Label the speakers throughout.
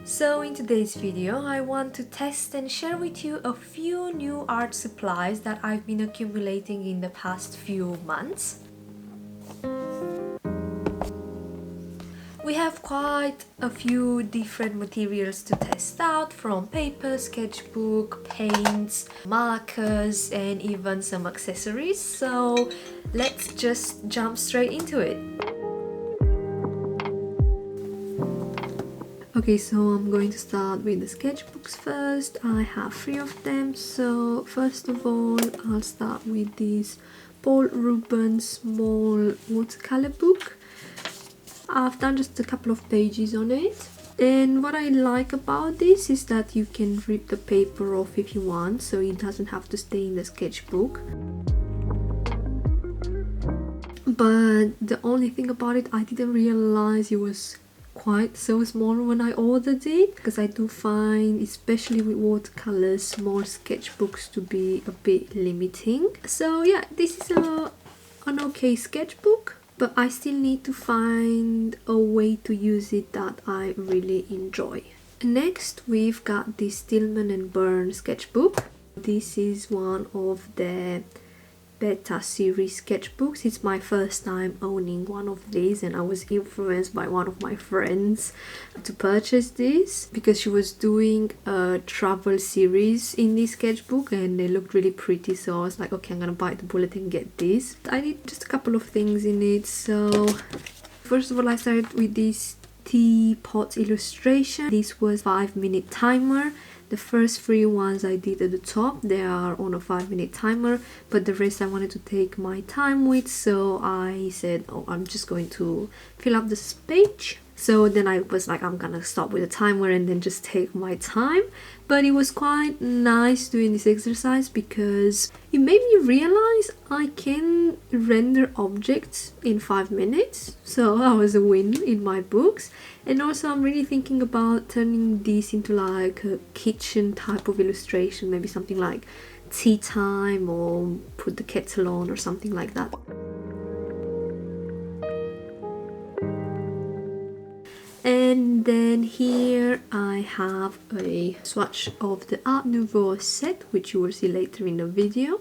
Speaker 1: So in today's video, I want to test and share with you a few new art supplies that I've been accumulating in the past few months. We have quite a few different materials to test out, from paper, sketchbook, paints, markers, and even some accessories. So let's just jump straight into it. Okay, so I'm going to start with the sketchbooks first. I have 3 of them. So first of all, I'll start with this Paul Rubens small watercolor book. I've done just a couple of pages on it. And what I like about this is that you can rip the paper off if you want, so it doesn't have to stay in the sketchbook. But the only thing about it, I didn't realize it was quite so small when I ordered it, because I do find, especially with watercolors, small sketchbooks to be a bit limiting. So yeah, this is an okay sketchbook, but I still need to find a way to use it that I really enjoy. Next, we've got this Stillman and Burn sketchbook. This is one of the beta series sketchbooks. It's my first time owning one of these, and I was influenced by one of my friends to purchase this because she was doing a travel series in this sketchbook and they looked really pretty, so I was like, okay, I'm gonna bite the bullet and get this. I need just a couple of things in it. So first of all, I started with this teapot illustration. This was 5-minute timer. The first 3 ones I did at the top, they are on a 5-minute timer, but the rest I wanted to take my time with, so I said, oh, I'm just going to fill up this page. So then I was like, I'm gonna stop with the timer and then just take my time. But it was quite nice doing this exercise because it made me realize I can render objects in 5 minutes. So that was a win in my books. And also I'm really thinking about turning this into like a kitchen type of illustration, maybe something like tea time or put the kettle on or something like that. And then here I have a swatch of the Art Nouveau set, which you will see later in the video.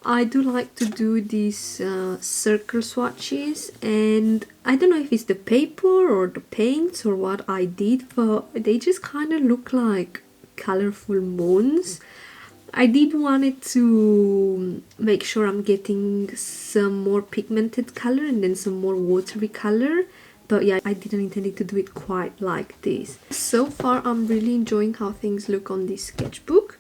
Speaker 1: I do like to do these circle swatches, and I don't know if it's the paper or the paints or what I did, but they just kind of look like colorful moons. I did want it to make sure I'm getting some more pigmented color and then some more watery color. But yeah, I didn't intend to do it quite like this. So far, I'm really enjoying how things look on this sketchbook.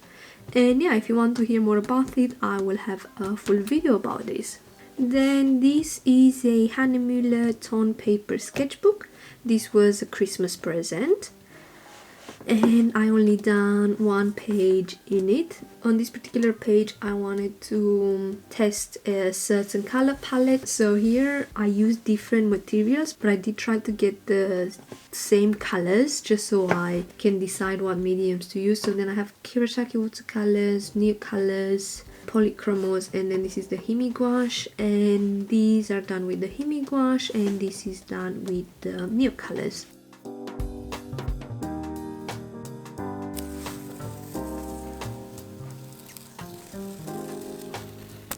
Speaker 1: And yeah, if you want to hear more about it, I will have a full video about this. Then this is a Hahnemühle tone paper sketchbook. This was a Christmas present. And I only done 1 page in it. On this particular page I wanted to test a certain color palette. So here I used different materials, but I did try to get the same colors just so I can decide what mediums to use. So then I have Kirasaki watercolors, Nude colors, polychromos, and then this is the Himi gouache, and these are done with the Himi gouache and this is done with the Nude colors.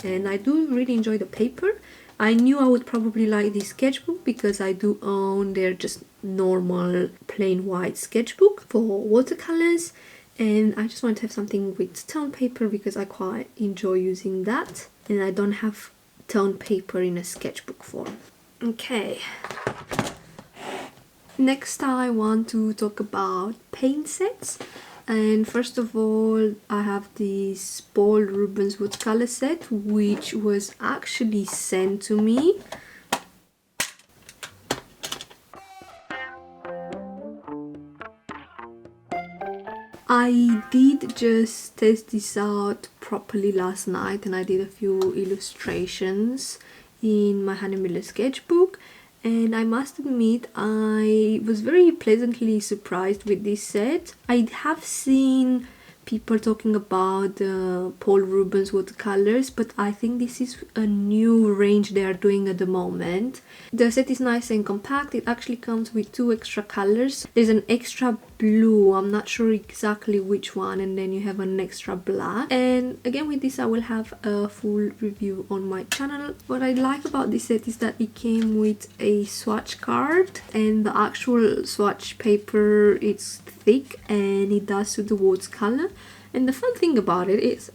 Speaker 1: And I do really enjoy the paper. I knew I would probably like this sketchbook because I do own their just normal plain white sketchbook for watercolors, and I just wanted to have something with tone paper because I quite enjoy using that, and I don't have tone paper in a sketchbook form. Okay, next I want to talk about paint sets. And first of all, I have this Paul Rubens watercolor set, which was actually sent to me. I did just test this out properly last night, and I did a few illustrations in my Hahnemühle sketchbook. And I must admit, I was very pleasantly surprised with this set. I have seen people talking about Paul Rubens watercolors, but I think this is a new range they are doing at the moment. The set is nice and compact. It actually comes with 2 extra colors. There's an extra blue, I'm not sure exactly which one, and then you have an extra black. And again, with this I will have a full review on my channel. What I like about this set is that it came with a swatch card, and the actual swatch paper is thick and it does suit the watercolor. And the fun thing about it is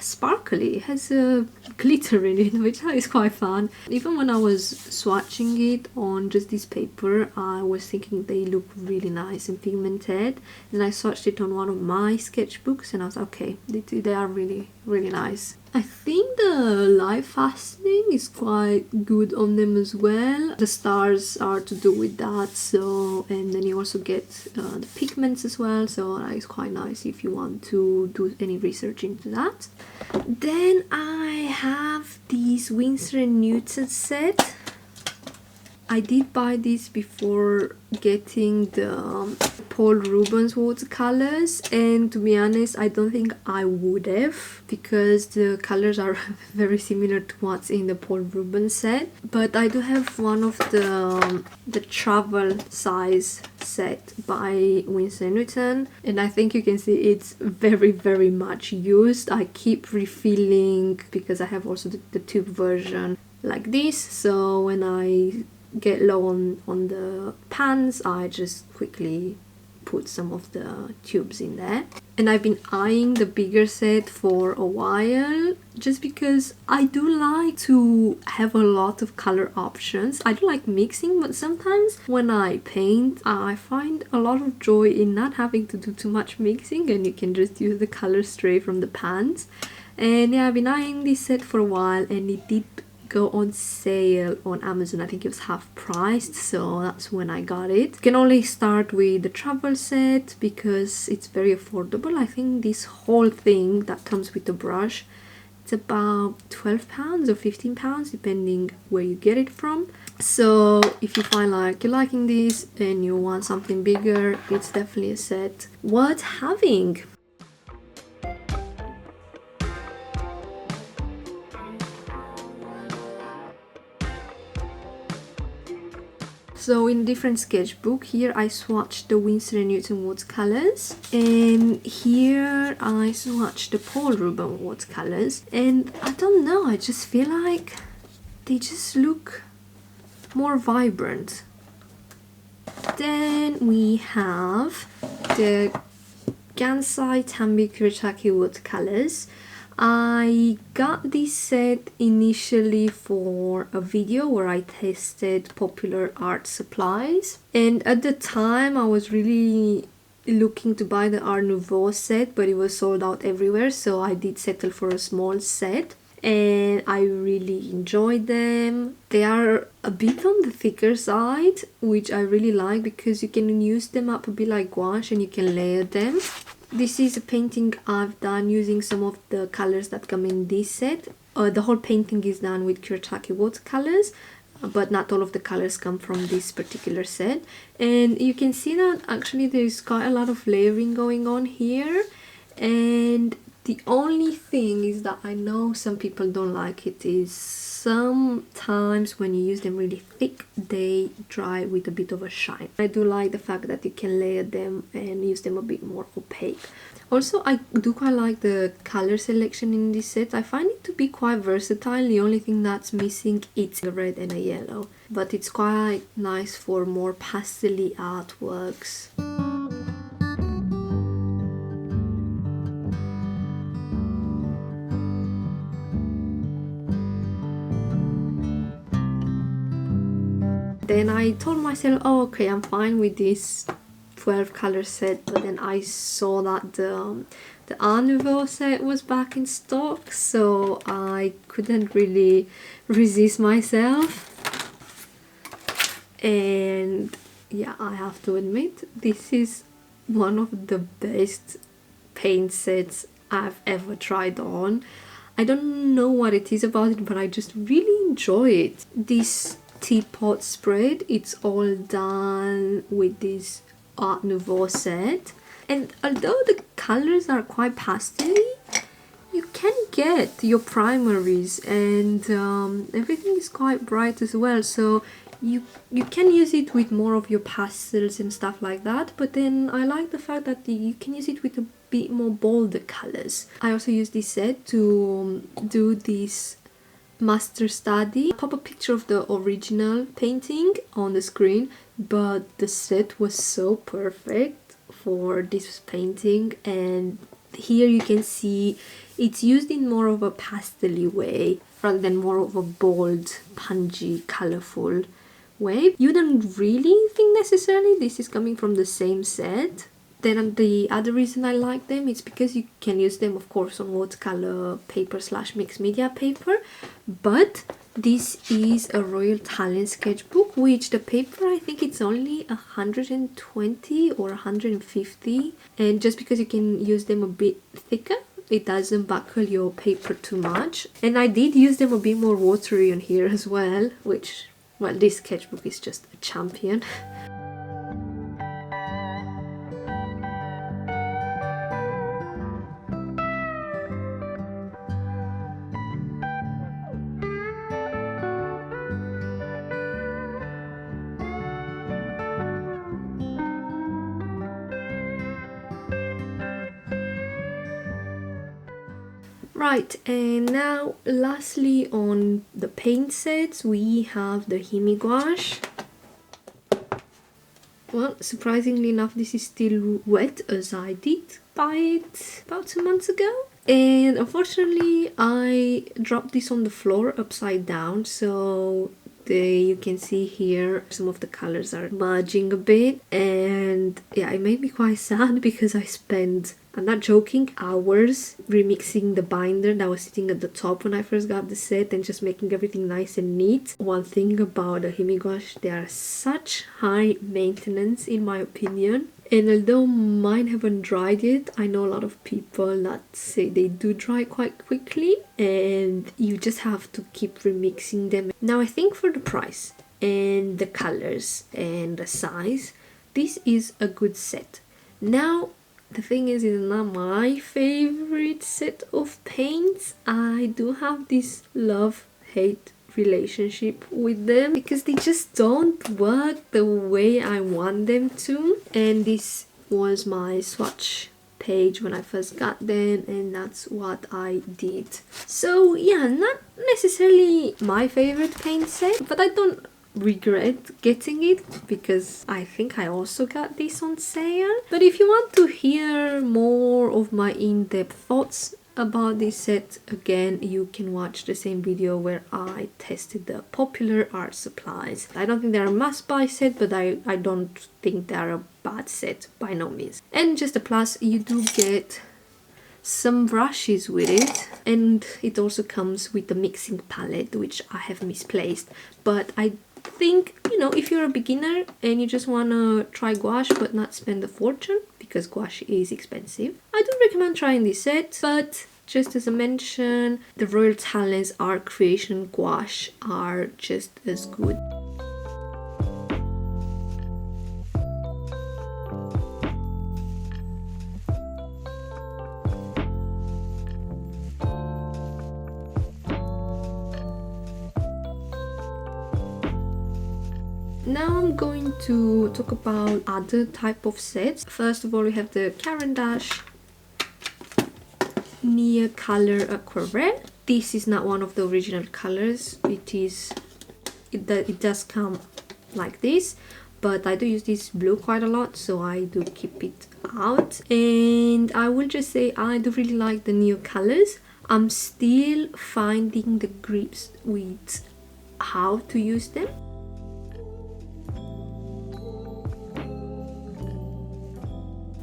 Speaker 1: sparkly. It has a glitter in it, which is quite fun. Even when I was swatching it on just this paper, I was thinking they look really nice and pigmented, and I swatched it on one of my sketchbooks and I was like, okay, they are really nice. I think the light fastening is quite good on them as well. The stars are to do with that, so, and then you also get the pigments as well, so that is quite nice if you want to do any research into that. Then I have this Winsor & Newton set. I did buy this before getting the Paul Rubens watercolors, and to be honest, I don't think I would have, because the colors are very similar to what's in the Paul Rubens set. But I do have one of the travel size set by Winsor & Newton, and I think you can see it's very much used. I keep refilling because I have also the tube version like this, so when I get low on the pans, I just quickly put some of the tubes in there. And I've been eyeing the bigger set for a while, just because I do like to have a lot of color options. I do like mixing, but sometimes when I paint, I find a lot of joy in not having to do too much mixing, and you can just use the color straight from the pans. And yeah, I've been eyeing this set for a while, and it did go on sale on Amazon. I think it was half priced, so that's when I got it. You can only start with the travel set because it's very affordable. I think this whole thing that comes with the brush, it's about £12 or £15 depending where you get it from. So if you find like you're liking this and you want something bigger, it's definitely a set worth having. So in different sketchbook, here I swatched the Winsor & Newton watercolors, and here I swatched the Paul Rubens watercolors, and I don't know, I just feel like they just look more vibrant. Then we have the Gansai Tambi Kuretake watercolors. I got this set initially for a video where I tested popular art supplies, and at the time I was really looking to buy the Art Nouveau set, but it was sold out everywhere, so I did settle for a small set, and I really enjoyed them. They are a bit on the thicker side, which I really like because you can use them up a bit like gouache and you can layer them. This is a painting I've done using some of the colors that come in this set. The whole painting is done with Kuretake watercolors, but not all of the colors come from this particular set. And you can see that actually there's quite a lot of layering going on here. And the only thing is that I know some people don't like it is sometimes when you use them really thick, they dry with a bit of a shine. I do like the fact that you can layer them and use them a bit more opaque. Also, I do quite like the color selection in this set. I find it to be quite versatile. The only thing that's missing is a red and a yellow, but it's quite nice for more pastel-y artworks. Then I told myself, oh okay, I'm fine with this 12 color set, but then I saw that the Art Nouveau set was back in stock, so I couldn't really resist myself. And yeah, I have to admit, this is one of the best paint sets I've ever tried on. I don't know what it is about it, but I just really enjoy it. This teapot spread, it's all done with this Art Nouveau set, And although the colors are quite pastel, you can get your primaries, and everything is quite bright as well, so you can use it with more of your pastels and stuff like that. But then I like the fact that you can use it with a bit more bolder colors. I also use this set to do this master study. I'll pop a picture of the original painting on the screen, but the set was so perfect for this painting, and here you can see it's used in more of a pastel-y way rather than more of a bold, punchy, colorful way. You don't really think necessarily this is coming from the same set. Then the other reason I like them is because you can use them, of course, on watercolor paper / mixed media paper, but this is a Royal Italian sketchbook, which the paper, I think it's only 120 or 150, and just because you can use them a bit thicker, it doesn't buckle your paper too much. And I did use them a bit more watery on here as well, which, well, this sketchbook is just a champion. Right, and now lastly on the paint sets we have the Gouache. Well, surprisingly enough, this is still wet, as I did buy it about 2 months ago. And unfortunately I dropped this on the floor upside down, so you can see here some of the colors are merging a bit, and yeah, it made me quite sad because I spent, I'm not joking, hours remixing the binder that was sitting at the top when I first got the set and just making everything nice and neat. One thing about the Gouache, they are such high maintenance in my opinion. And although mine haven't dried yet, I know a lot of people that say they do dry quite quickly and you just have to keep remixing them. Now I think for the price and the colors and the size, this is a good set. Now the thing is, it's not my favorite set of paints. I do have this love-hate relationship with them because they just don't work the way I want them to. And this was my swatch page when I first got them, and that's what I did. So yeah, not necessarily my favorite paint set, but I don't regret getting it because I think I also got this on sale. But if you want to hear more of my in-depth thoughts about this set, again, you can watch the same video where I tested the popular art supplies. I don't think they're a must-buy set, but I don't think they're a bad set by no means. And just a plus, you do get some brushes with it, and it also comes with the mixing palette, which I have misplaced. But I think, you know, if you're a beginner and you just want to try gouache but not spend a fortune, because gouache is expensive, I do recommend trying this set. But just as a mention, the Royal Italian's art creation gouache are just as good. Now I'm going to talk about other type of sets. First of all, we have the Caran d'Ache Near Color Aquarelle. This is not one of the original colors. It does come like this, but I do use this blue quite a lot, so I do keep it out. And I will just say I do really like the new colors. I'm still finding the grips with how to use them.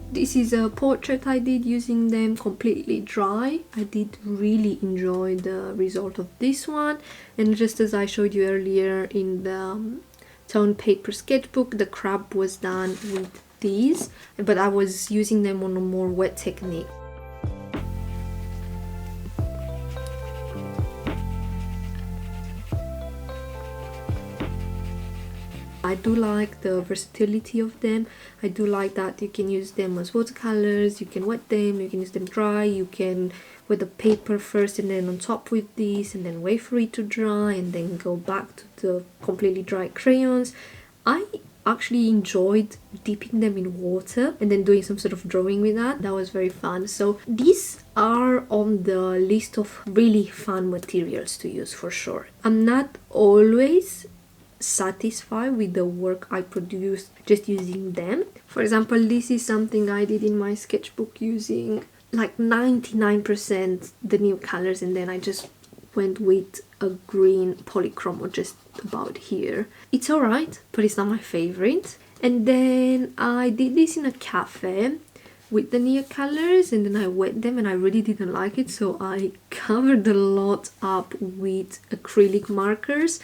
Speaker 1: This is a portrait I did using them completely dry. I did really enjoy the result of this one, and just as I showed you earlier in the tone paper sketchbook, the crab was done with these, but I was using them on a more wet technique. I do like the versatility of them. I do like that you can use them as watercolors, you can wet them, you can use them dry, you can wet the paper first and then on top with this and then wait for it to dry and then go back to the completely dry crayons. I actually enjoyed dipping them in water and then doing some sort of drawing with that. That was very fun. So these are on the list of really fun materials to use for sure. I'm not always satisfied with the work I produce just using them. For example, this is something I did in my sketchbook using like 99% the new colors, and then I just went with a green polychromo just about here. It's alright, but it's not my favorite. And then I did this in a cafe with the Neo colors, and then I wet them and I really didn't like it, so I covered a lot up with acrylic markers.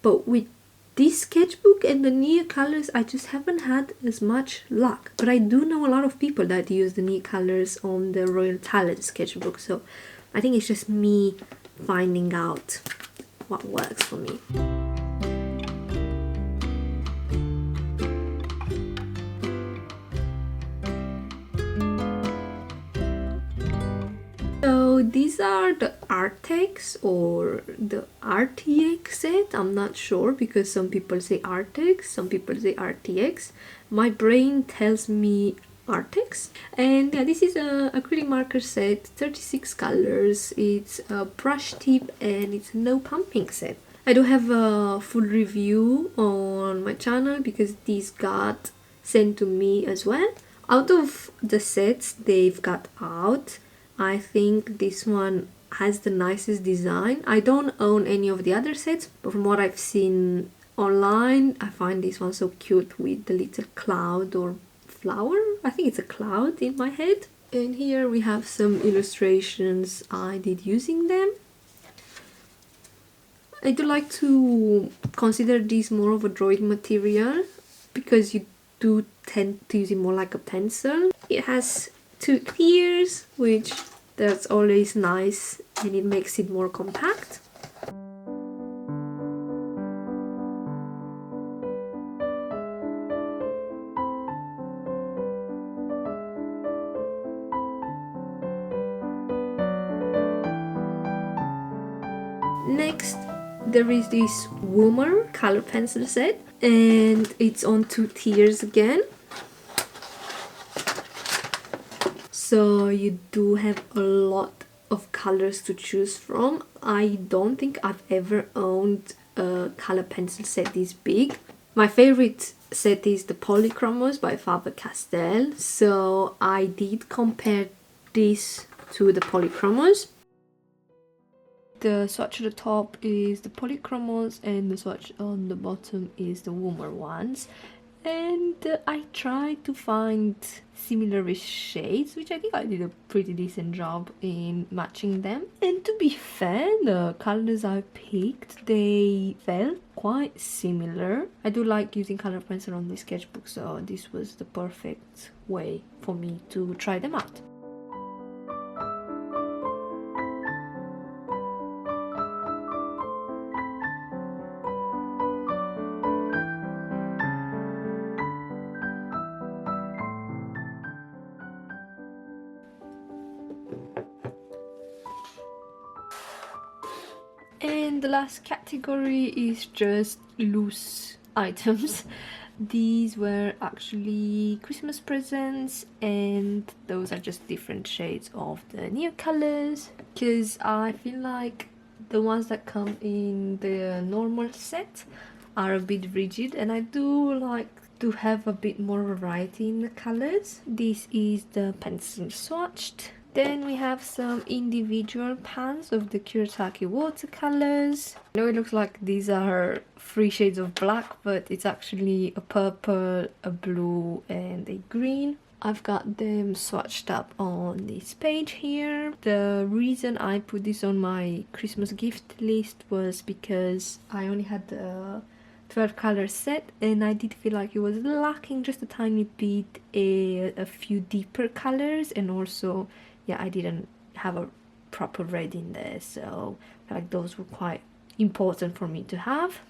Speaker 1: But with this sketchbook and the Neo colors, I just haven't had as much luck. But I do know a lot of people that use the Neo colors on the Royal Talent sketchbook, so I think it's just me finding out what works for me. So these are the Artex or the RTX set. I'm not sure because some people say Artex, some people say RTX. My brain tells me Artex. And yeah, this is a acrylic marker set, 36 colors. It's a brush tip and it's no pumping set. I do have a full review on my channel because these got sent to me as well. Out of the sets they've got out, I think this one has the nicest design. I don't own any of the other sets, but from what I've seen online, I find this one so cute with the little cloud or flower. I think it's a cloud in my head. And here we have some illustrations I did using them. I do like to consider this more of a drawing material because you do tend to use it more like a pencil. It has 2 ears, which that's always nice and it makes it more compact. Next, there is this Woomer color pencil set, and it's on 2 tiers again. So you do have a lot of colors to choose from. I don't think I've ever owned a color pencil set this big. My favorite set is the Polychromos by Faber-Castell. So I did compare this to the Polychromos. The swatch at the top is the Polychromos and the swatch on the bottom is the Woomer ones. And I tried to find similar-ish shades, which I think I did a pretty decent job in matching them. And to be fair, the colors I picked, they felt quite similar. I do like using color pencil on this sketchbook, so this was the perfect way for me to try them out. And the last category is just loose items. These were actually Christmas presents, and those are just different shades of the Neo colors, because I feel like the ones that come in the normal set are a bit rigid, and I do like to have a bit more variety in the colors. This is the pencil swatched. Then we have some individual pans of the Kuretake watercolors. I know it looks like these are 3 shades of black, but it's actually a purple, a blue, and a green. I've got them swatched up on this page here. The reason I put this on my Christmas gift list was because I only had the 12 color set and I did feel like it was lacking just a tiny bit a few deeper colors, and also yeah, I didn't have a proper red in there, so like those were quite important for me to have.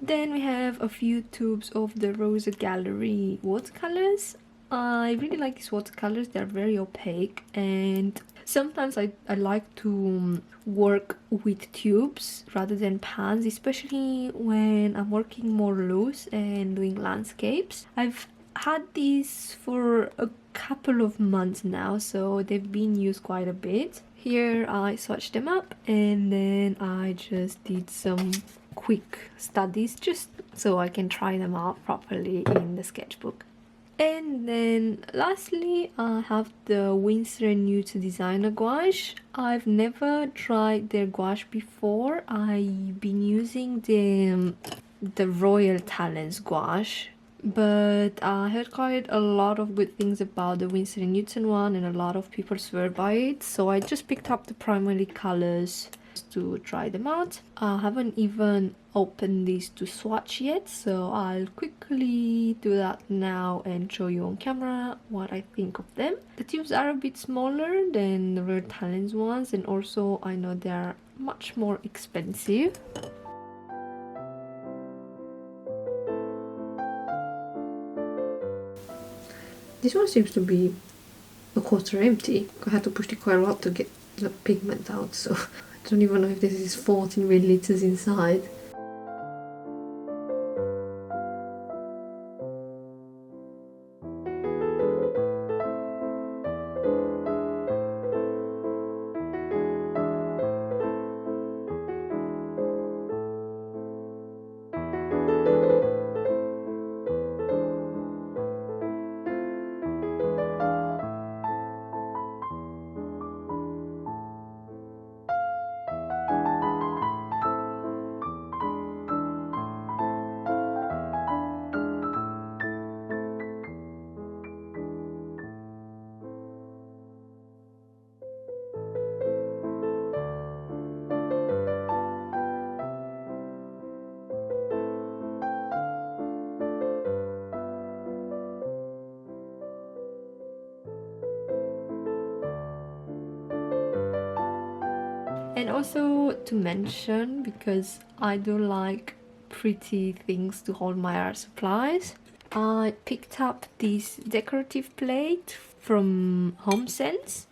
Speaker 1: Then we have a few tubes of the Rosa Gallery watercolors. I really like these watercolors. They're very opaque, and sometimes I like to work with tubes rather than pans, especially when I'm working more loose and doing landscapes. I've had these for a couple of months now, so they've been used quite a bit. Here I swatched them up, and then I just did some quick studies just so I can try them out properly in the sketchbook. And then lastly, I have the Winsor & Newton Designer Gouache. I've never tried their gouache before. I've been using the Royal Talents gouache, but I heard quite a lot of good things about the Winsor & Newton one, and a lot of people swear by it, so I just picked up the primary colors to try them out. I haven't even opened these to swatch yet, so I'll quickly do that now and show you on camera what I think of them. The tubes are a bit smaller than the Royal Talents ones, and also I know they are much more expensive. This one seems to be a quarter empty. I had to push it quite a lot to get the pigment out, so I don't even know if this is 14 milliliters inside. And also to mention, because I do like pretty things to hold my art supplies, I picked up this decorative plate from HomeSense,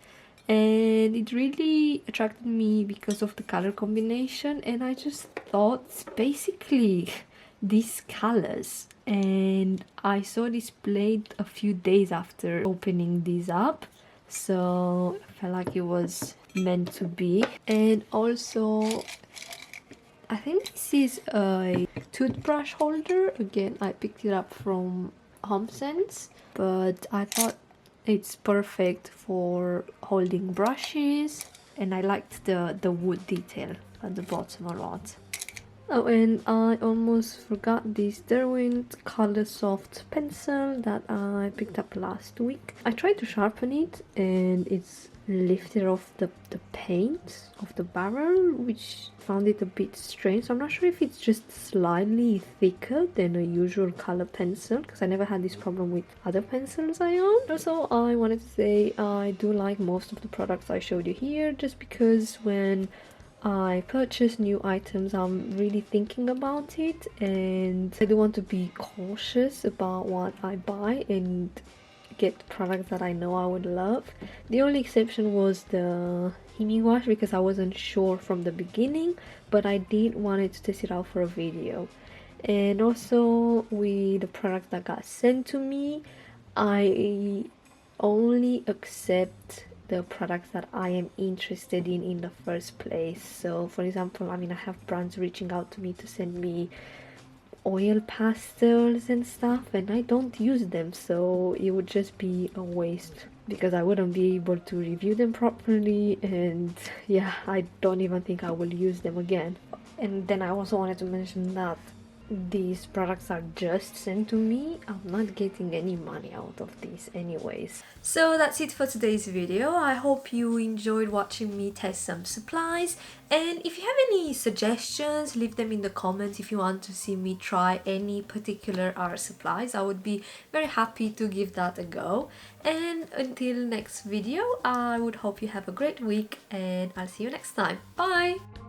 Speaker 1: and it really attracted me because of the color combination, and I just thought it's basically these colors, and I saw this plate a few days after opening these up, so I felt like it was meant to be. And also I think this is a toothbrush holder. Again, I picked it up from HomeSense, but I thought it's perfect for holding brushes, and I liked the wood detail at the bottom a lot. Oh, and I almost forgot this Derwent Color Soft pencil that I picked up last week. I tried to sharpen it and it's lifted off the paint of the barrel, which found it a bit strange. So I'm not sure if it's just slightly thicker than a usual color pencil, because I never had this problem with other pencils I own. Also, I wanted to say I do like most of the products I showed you here, just because when I purchase new items, I'm really thinking about it, and I do want to be cautious about what I buy and get products that I know I would love. The only exception was the Himi wash, because I wasn't sure from the beginning, but I did wanted to test it out for a video. And also with the products that got sent to me, I only accept the products that I am interested in the first place. So for example, I have brands reaching out to me to send me oil pastels and stuff, and I don't use them, so it would just be a waste because I wouldn't be able to review them properly, and yeah, I don't even think I will use them again. And then I also wanted to mention that these products are just sent to me. I'm not getting any money out of these anyways. So that's it for today's video. I hope you enjoyed watching me test some supplies, and if you have any suggestions, leave them in the comments. If you want to see me try any particular art supplies, I would be very happy to give that a go. And until next video, I would hope you have a great week, and I'll see you next time. Bye!